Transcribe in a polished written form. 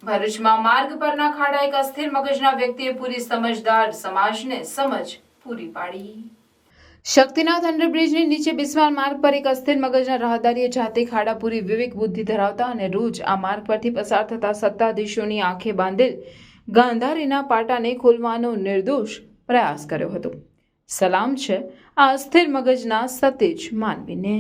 ભરૂચમાં માર્ગ પરના ખાડા એક અસ્થિર મગજના વ્યક્તિએ પૂરી સમજદાર સમાજને સમજ પૂરી પાડી. શક્તિનાથ અંડરબ્રિજની નીચે બિસ્માર માર્ગ પર એક અસ્થિર મગજના રાહદારીએ જાતે ખાડા પૂરી વિવેક બુદ્ધિ ધરાવતા અને રોજ આ માર્ગ પરથી પસાર થતા સત્તાધીશોની આંખે બાંધેલ ગાંધારીના પાટાને ખોલવાનો નિર્દોષ પ્રયાસ કર્યો હતો. સલામ છે આ અસ્થિર મગજના સતેજ માનવીને.